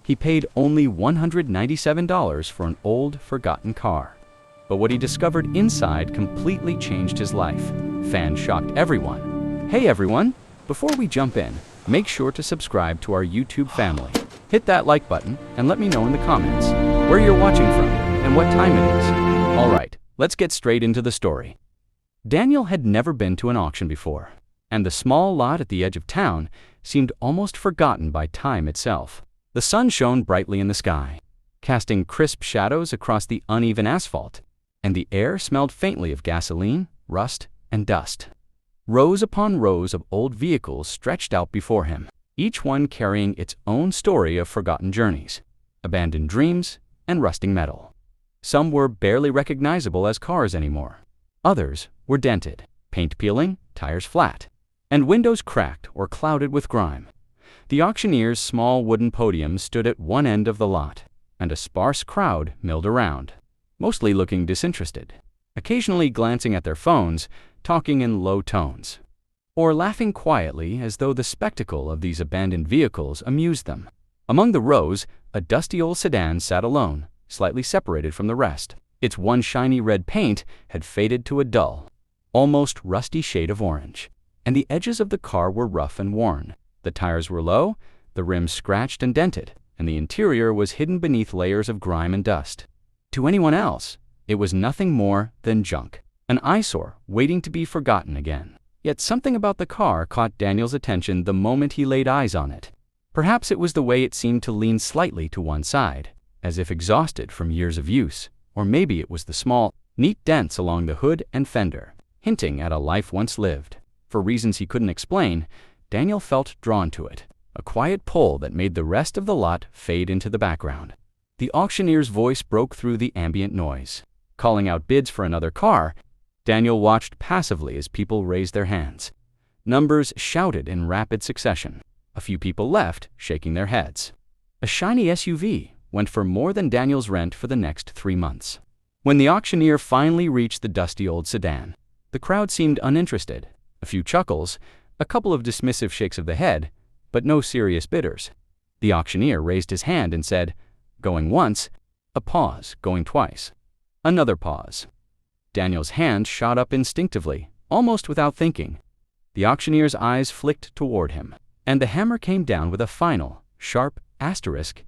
He paid only $197 for an old, forgotten car. But what he discovered inside completely changed his life. Fans shocked everyone. Hey everyone! Before we jump in, make sure to subscribe to our YouTube family. Hit that like button and let me know in the comments where you're watching from and what time it is. Alright, let's get straight into the story. Daniel had never been to an auction before, and the small lot at the edge of town seemed almost forgotten by time itself. The sun shone brightly in the sky, casting crisp shadows across the uneven asphalt, and the air smelled faintly of gasoline, rust, and dust. Rows upon rows of old vehicles stretched out before him, each one carrying its own story of forgotten journeys, abandoned dreams, and rusting metal. Some were barely recognizable as cars anymore. Others were dented, paint peeling, tires flat, and windows cracked or clouded with grime. The auctioneer's small wooden podium stood at one end of the lot, and a sparse crowd milled around, mostly looking disinterested, occasionally glancing at their phones, talking in low tones, or laughing quietly as though the spectacle of these abandoned vehicles amused them. Among the rows, a dusty old sedan sat alone, slightly separated from the rest. Its one shiny red paint had faded to a dull, almost rusty shade of orange, and the edges of the car were rough and worn. The tires were low, the rims scratched and dented, and the interior was hidden beneath layers of grime and dust. To anyone else, it was nothing more than junk, an eyesore waiting to be forgotten again. Yet something about the car caught Daniel's attention the moment he laid eyes on it. Perhaps it was the way it seemed to lean slightly to one side, as if exhausted from years of use, or maybe it was the small, neat dents along the hood and fender, hinting at a life once lived. For reasons he couldn't explain, Daniel felt drawn to it, a quiet pull that made the rest of the lot fade into the background. The auctioneer's voice broke through the ambient noise, calling out bids for another car. Daniel watched passively as people raised their hands. Numbers shouted in rapid succession. A few people left, shaking their heads. A shiny SUV went for more than Daniel's rent for the next 3 months. When the auctioneer finally reached the dusty old sedan, the crowd seemed uninterested. A few chuckles, a couple of dismissive shakes of the head, but no serious bidders. The auctioneer raised his hand and said, "Going once," a pause, going twice. Another pause. Daniel's hand shot up instinctively, almost without thinking. The auctioneer's eyes flicked toward him, and the hammer came down with a final, sharp asterisk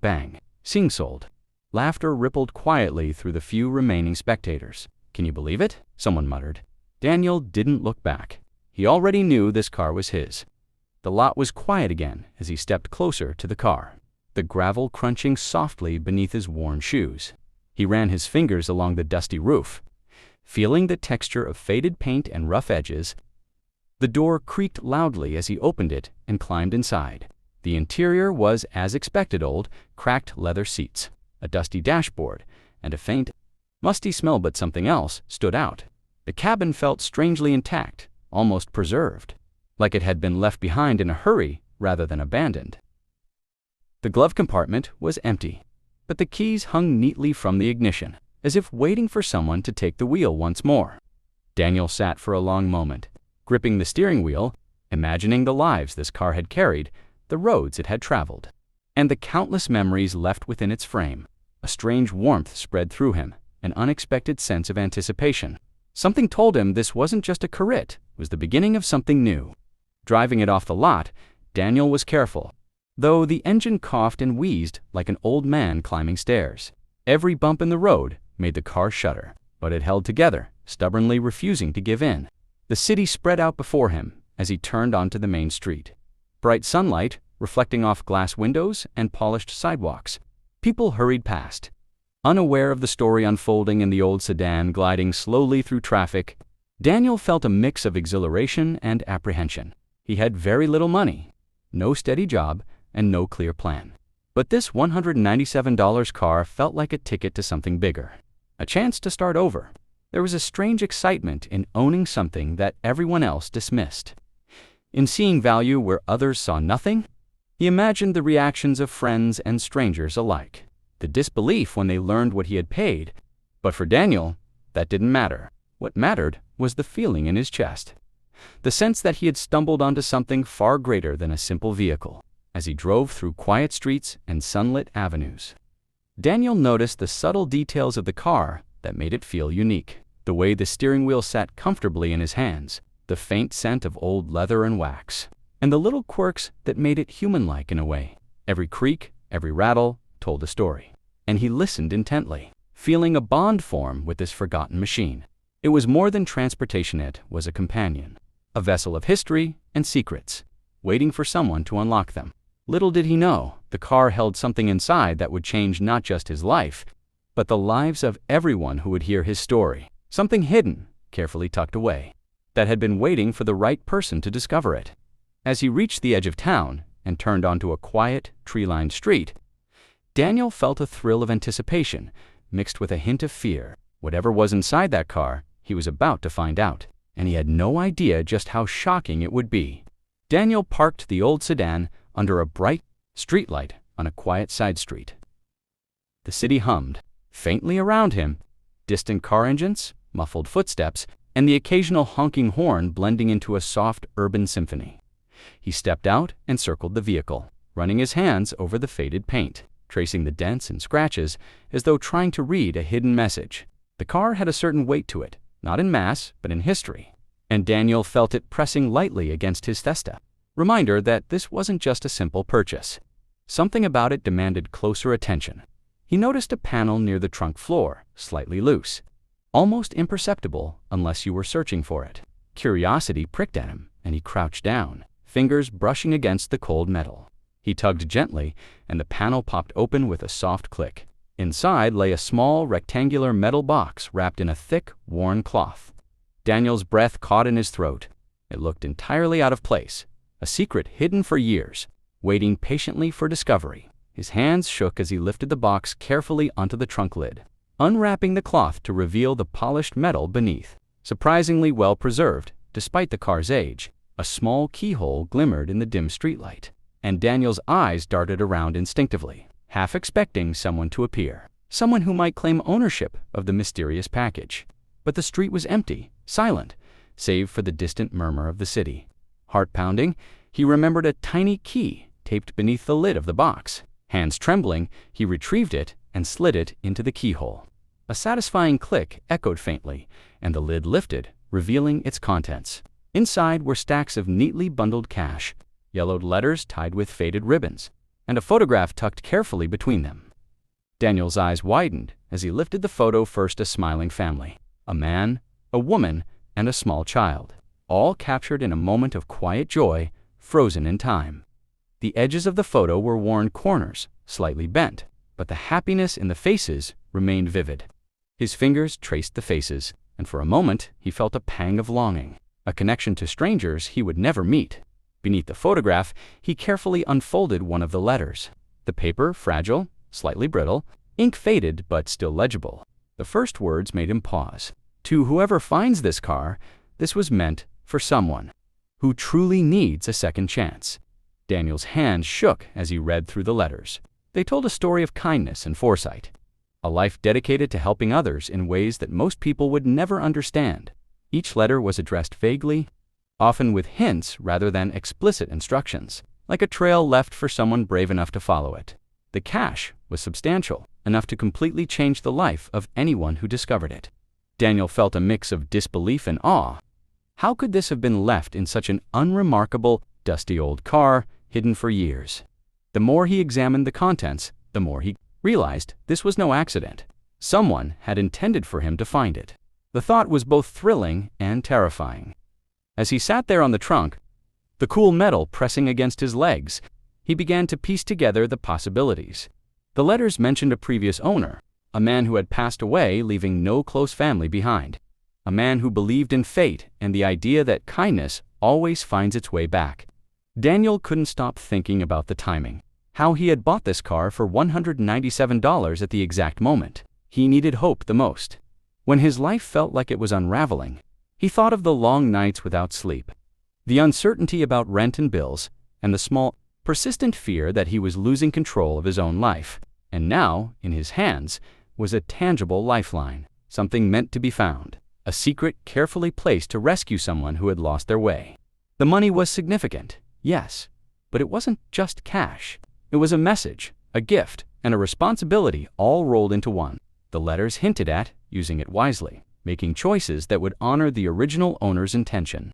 bang. "Sing sold." Laughter rippled quietly through the few remaining spectators. "Can you believe it?" someone muttered. Daniel didn't look back. He already knew this car was his. The lot was quiet again as he stepped closer to the car, the gravel crunching softly beneath his worn shoes. He ran his fingers along the dusty roof, feeling the texture of faded paint and rough edges. The door creaked loudly as he opened it and climbed inside. The interior was as expected: old, cracked leather seats, a dusty dashboard, and a faint, musty smell, but something else stood out. The cabin felt strangely intact, almost preserved, like it had been left behind in a hurry rather than abandoned. The glove compartment was empty, but the keys hung neatly from the ignition, as if waiting for someone to take the wheel once more. Daniel sat for a long moment, gripping the steering wheel, imagining the lives this car had carried, the roads it had traveled, and the countless memories left within its frame. A strange warmth spread through him, an unexpected sense of anticipation. Something told him this wasn't just a Corvette, it was the beginning of something new. Driving it off the lot, Daniel was careful, though the engine coughed and wheezed like an old man climbing stairs. Every bump in the road made the car shudder, but it held together, stubbornly refusing to give in. The city spread out before him as he turned onto the main street. Bright sunlight reflecting off glass windows and polished sidewalks. People hurried past, unaware of the story unfolding in the old sedan gliding slowly through traffic. Daniel felt a mix of exhilaration and apprehension. He had very little money, no steady job, and no clear plan. But this $197 car felt like a ticket to something bigger, a chance to start over. There was a strange excitement in owning something that everyone else dismissed, in seeing value where others saw nothing. He imagined the reactions of friends and strangers alike, the disbelief when they learned what he had paid. But for Daniel, that didn't matter. What mattered was the feeling in his chest, the sense that he had stumbled onto something far greater than a simple vehicle. as he drove through quiet streets and sunlit avenues. Daniel noticed the subtle details of the car that made it feel unique. The way the steering wheel sat comfortably in his hands, the faint scent of old leather and wax, and the little quirks that made it human-like in a way. Every creak, every rattle told a story, and he listened intently, feeling a bond form with this forgotten machine. It was more than transportation, it was a companion, a vessel of history and secrets, waiting for someone to unlock them. Little did he know, the car held something inside that would change not just his life, but the lives of everyone who would hear his story. Something hidden, carefully tucked away, that had been waiting for the right person to discover it. As he reached the edge of town and turned onto a quiet, tree-lined street, Daniel felt a thrill of anticipation mixed with a hint of fear. Whatever was inside that car, he was about to find out, and he had no idea just how shocking it would be. Daniel parked the old sedan under a bright streetlight on a quiet side street. The city hummed faintly around him, distant car engines, muffled footsteps, and the occasional honking horn blending into a soft urban symphony. He stepped out and circled the vehicle, running his hands over the faded paint, tracing the dents and scratches as though trying to read a hidden message. The car had a certain weight to it, not in mass, but in history, and Daniel felt it pressing lightly against his thesta. Reminder that this wasn't just a simple purchase. Something about it demanded closer attention. He noticed a panel near the trunk floor, slightly loose, almost imperceptible unless you were searching for it. Curiosity pricked at him, and he crouched down, fingers brushing against the cold metal. He tugged gently, and the panel popped open with a soft click. Inside lay a small, rectangular metal box wrapped in a thick, worn cloth. Daniel's breath caught in his throat. It looked entirely out of place, a secret hidden for years, waiting patiently for discovery. His hands shook as he lifted the box carefully onto the trunk lid, unwrapping the cloth to reveal the polished metal beneath. Surprisingly well preserved, despite the car's age, a small keyhole glimmered in the dim streetlight, and Daniel's eyes darted around instinctively, half expecting someone to appear, someone who might claim ownership of the mysterious package. But the street was empty, silent, save for the distant murmur of the city. Heart pounding, he remembered a tiny key taped beneath the lid of the box. Hands trembling, he retrieved it and slid it into the keyhole. A satisfying click echoed faintly, and the lid lifted, revealing its contents. Inside were stacks of neatly bundled cash, yellowed letters tied with faded ribbons, and a photograph tucked carefully between them. Daniel's eyes widened as he lifted the photo. First, a smiling family, a man, a woman, and a small child, all captured in a moment of quiet joy, frozen in time. The edges of the photo were worn corners, slightly bent, but the happiness in the faces remained vivid. His fingers traced the faces, and for a moment he felt a pang of longing, a connection to strangers he would never meet. Beneath the photograph, he carefully unfolded one of the letters. The paper, fragile, slightly brittle, ink faded but still legible. The first words made him pause. To whoever finds this car, this was meant for someone who truly needs a second chance. Daniel's hand shook as he read through the letters. They told a story of kindness and foresight, a life dedicated to helping others in ways that most people would never understand. Each letter was addressed vaguely, often with hints rather than explicit instructions, like a trail left for someone brave enough to follow it. The cash was substantial, enough to completely change the life of anyone who discovered it. Daniel felt a mix of disbelief and awe. How could this have been left in such an unremarkable, dusty old car, hidden for years? The more he examined the contents, the more he realized this was no accident. Someone had intended for him to find it. The thought was both thrilling and terrifying. As he sat there on the trunk, the cool metal pressing against his legs, he began to piece together the possibilities. The letters mentioned a previous owner, a man who had passed away, leaving no close family behind. A man who believed in fate and the idea that kindness always finds its way back. Daniel couldn't stop thinking about the timing. How he had bought this car for $197 at the exact moment he needed hope the most. When his life felt like it was unraveling, he thought of the long nights without sleep, the uncertainty about rent and bills, and the small, persistent fear that he was losing control of his own life. And now, in his hands, was a tangible lifeline, something meant to be found, a secret carefully placed to rescue someone who had lost their way. The money was significant, yes, But it wasn't just cash. It was a message, a gift, and a responsibility all rolled into one. The letters hinted at using it wisely, making choices that would honor the original owner's intention.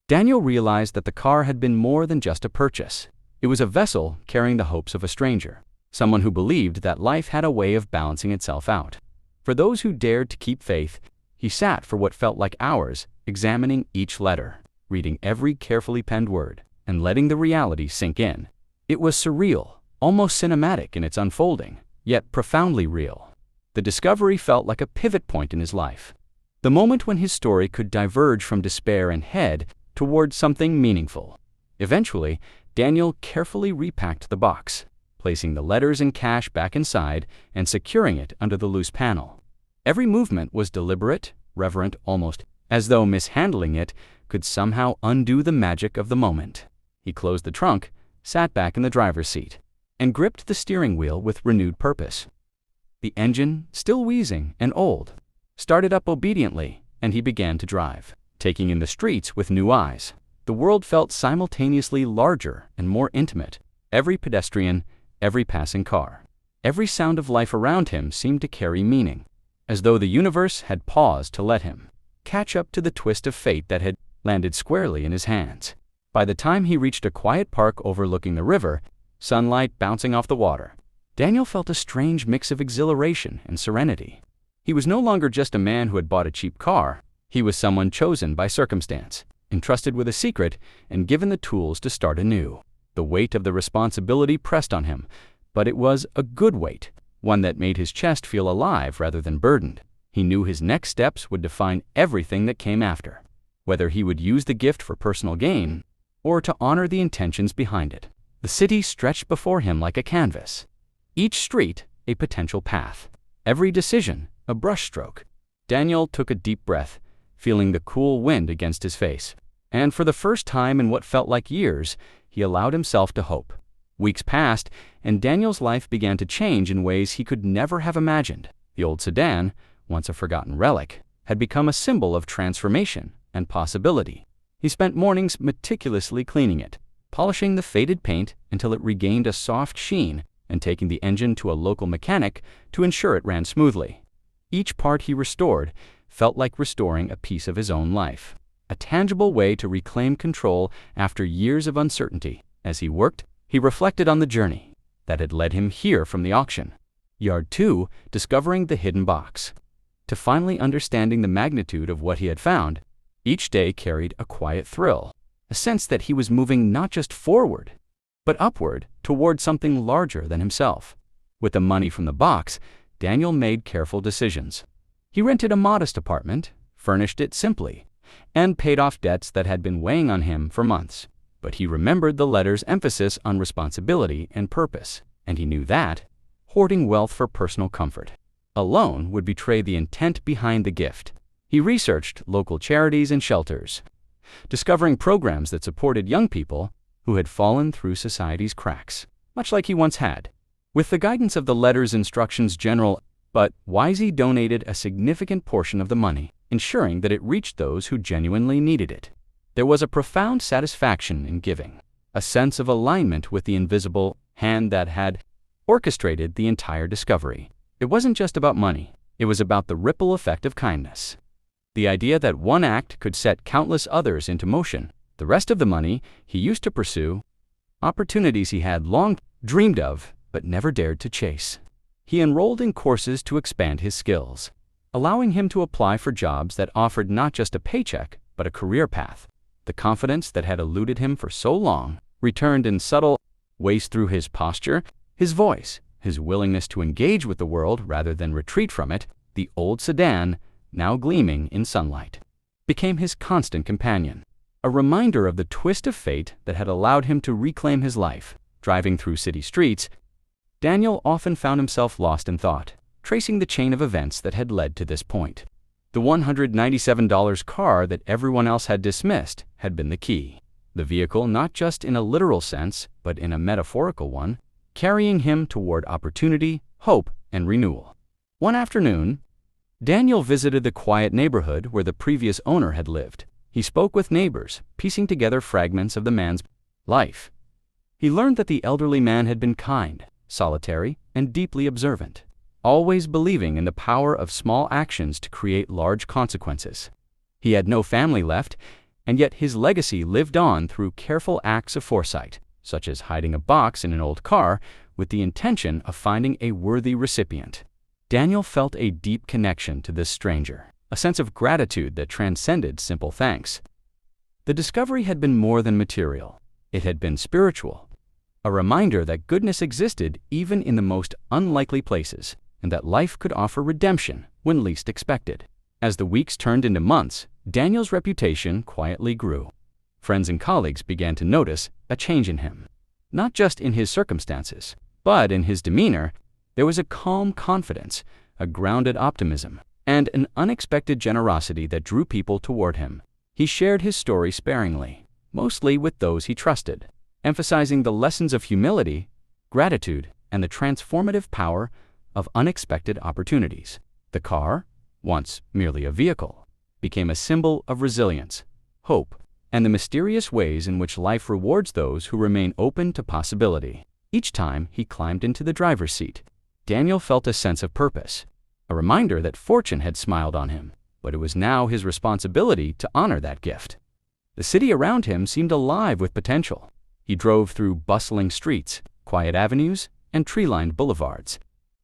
Daniel realized that the car had been more than just a purchase. It was a vessel carrying the hopes of a stranger, someone who believed that life had a way of balancing itself out. For those who dared to keep faith, he sat for what felt like hours, examining each letter, reading every carefully penned word, and letting the reality sink in. It was surreal, almost cinematic in its unfolding, yet profoundly real. The discovery felt like a pivot point in his life, the moment when his story could diverge from despair and head toward something meaningful. Eventually, Daniel carefully repacked the box, placing the letters and cash back inside and securing it under the loose panel. Every movement was deliberate, reverent, almost as though mishandling it could somehow undo the magic of the moment. He closed the trunk, sat back in the driver's seat, and gripped the steering wheel with renewed purpose. The engine, still wheezing and old, started up obediently, and he began to drive, taking in the streets with new eyes. The world felt simultaneously larger and more intimate. Every pedestrian, every passing car, every sound of life around him seemed to carry meaning, as though the universe had paused to let him catch up to the twist of fate that had landed squarely in his hands. By the time he reached a quiet park overlooking the river, sunlight bouncing off the water, Daniel felt a strange mix of exhilaration and serenity. He was no longer just a man who had bought a cheap car. He was someone chosen by circumstance, entrusted with a secret, and given the tools to start anew. The weight of the responsibility pressed on him, but it was a good weight, one that made his chest feel alive rather than burdened. He knew his next steps would define everything that came after, whether he would use the gift for personal gain or to honor the intentions behind it. The city stretched before him like a canvas, each street a potential path, every decision a brushstroke. Daniel took a deep breath, feeling the cool wind against his face, and for the first time in what felt like years, he allowed himself to hope. Weeks passed, and Daniel's life began to change in ways he could never have imagined. The old sedan, once a forgotten relic, had become a symbol of transformation and possibility. He spent mornings meticulously cleaning it, polishing the faded paint until it regained a soft sheen, and taking the engine to a local mechanic to ensure it ran smoothly. Each part he restored felt like restoring a piece of his own life, a tangible way to reclaim control after years of uncertainty. As he worked, he reflected on the journey that had led him here from the auction, Yard 2, discovering the hidden box, to finally understanding the magnitude of what he had found. Each day carried a quiet thrill, a sense that he was moving not just forward, but upward toward something larger than himself. With the money from the box, Daniel made careful decisions. He rented a modest apartment, furnished it simply, and paid off debts that had been weighing on him for months. But he remembered the letter's emphasis on responsibility and purpose, and he knew that hoarding wealth for personal comfort alone would betray the intent behind the gift. He researched local charities and shelters, discovering programs that supported young people who had fallen through society's cracks, much like he once had. With the guidance of the letter's instructions general, but Wisey donated a significant portion of the money, ensuring that it reached those who genuinely needed it. There was a profound satisfaction in giving, a sense of alignment with the invisible hand that had orchestrated the entire discovery. It wasn't just about money, it was about the ripple effect of kindness. The idea that one act could set countless others into motion. The rest of the money he used to pursue opportunities he had long dreamed of but never dared to chase. He enrolled in courses to expand his skills, allowing him to apply for jobs that offered not just a paycheck but a career path. The confidence that had eluded him for so long returned in subtle ways through his posture, his voice, his willingness to engage with the world rather than retreat from it. The old sedan, now gleaming in sunlight, became his constant companion, a reminder of the twist of fate that had allowed him to reclaim his life. Driving through city streets, Daniel often found himself lost in thought, tracing the chain of events that had led to this point. The $197 car that everyone else had dismissed had been the key. The vehicle, not just in a literal sense, but in a metaphorical one, carrying him toward opportunity, hope, and renewal. One afternoon, Daniel visited the quiet neighborhood where the previous owner had lived. He spoke with neighbors, piecing together fragments of the man's life. He learned that the elderly man had been kind, solitary, and deeply observant, always believing in the power of small actions to create large consequences. He had no family left, and yet his legacy lived on through careful acts of foresight, such as hiding a box in an old car with the intention of finding a worthy recipient. Daniel felt a deep connection to this stranger, a sense of gratitude that transcended simple thanks. The discovery had been more than material. It had been spiritual, a reminder that goodness existed even in the most unlikely places, and that life could offer redemption when least expected. As the weeks turned into months, Daniel's reputation quietly grew. Friends and colleagues began to notice a change in him. Not just in his circumstances, but in his demeanor. There was a calm confidence, a grounded optimism, and an unexpected generosity that drew people toward him. He shared his story sparingly, mostly with those he trusted, emphasizing the lessons of humility, gratitude, and the transformative power of unexpected opportunities. The car, once merely a vehicle, became a symbol of resilience, hope, and the mysterious ways in which life rewards those who remain open to possibility. Each time he climbed into the driver's seat, Daniel felt a sense of purpose, a reminder that fortune had smiled on him, but it was now his responsibility to honor that gift. The city around him seemed alive with potential. He drove through bustling streets, quiet avenues, and tree-lined boulevards,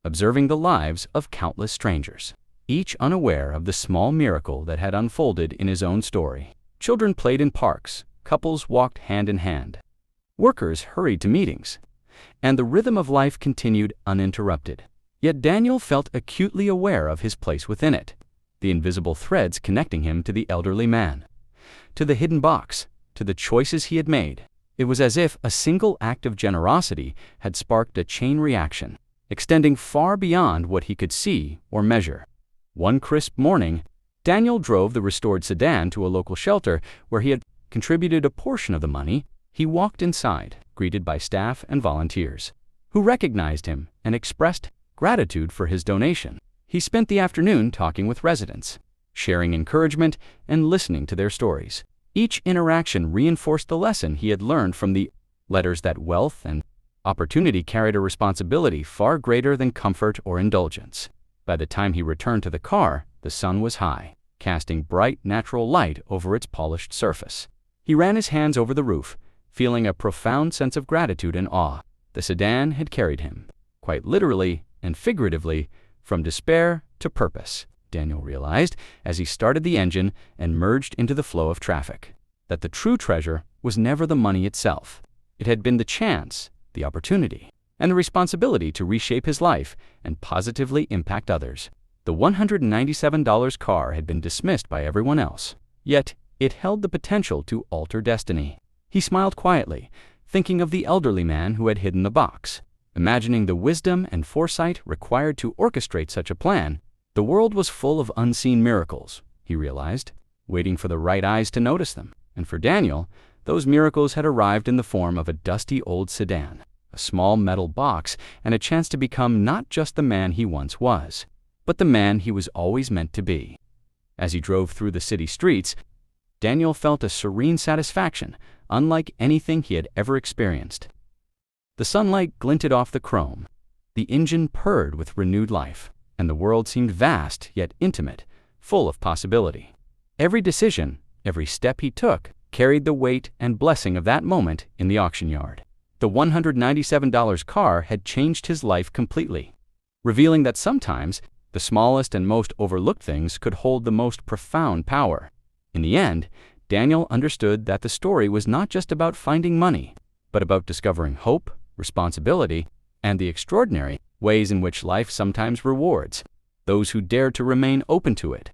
observing the lives of countless strangers, each unaware of the small miracle that had unfolded in his own story. Children played in parks, couples walked hand in hand, workers hurried to meetings, and the rhythm of life continued uninterrupted. Yet Daniel felt acutely aware of his place within it, the invisible threads connecting him to the elderly man, to the hidden box, to the choices he had made. It was as if a single act of generosity had sparked a chain reaction, extending far beyond what he could see or measure. One crisp morning, Daniel drove the restored sedan to a local shelter where he had contributed a portion of the money. He walked inside, greeted by staff and volunteers, who recognized him and expressed gratitude for his donation. He spent the afternoon talking with residents, sharing encouragement and listening to their stories. Each interaction reinforced the lesson he had learned from the letters that wealth and opportunity carried a responsibility far greater than comfort or indulgence. By the time he returned to the car, the sun was high, casting bright, natural light over its polished surface. He ran his hands over the roof, feeling a profound sense of gratitude and awe. The sedan had carried him, quite literally and figuratively, from despair to purpose. Daniel realized, as he started the engine and merged into the flow of traffic, that the true treasure was never the money itself. It had been the chance, the opportunity, and the responsibility to reshape his life and positively impact others. The $197 car had been dismissed by everyone else, yet it held the potential to alter destiny. He smiled quietly, thinking of the elderly man who had hidden the box. Imagining the wisdom and foresight required to orchestrate such a plan, the world was full of unseen miracles, he realized, waiting for the right eyes to notice them. And for Daniel, those miracles had arrived in the form of a dusty old sedan, a small metal box, and a chance to become not just the man he once was, but the man he was always meant to be. As he drove through the city streets, Daniel felt a serene satisfaction, unlike anything he had ever experienced. The sunlight glinted off the chrome, the engine purred with renewed life, and the world seemed vast yet intimate, full of possibility. Every decision, every step he took, carried the weight and blessing of that moment in the auction yard. The $197 car had changed his life completely, revealing that sometimes the smallest and most overlooked things could hold the most profound power. In the end, Daniel understood that the story was not just about finding money, but about discovering hope, responsibility, and the extraordinary ways in which life sometimes rewards those who dare to remain open to it.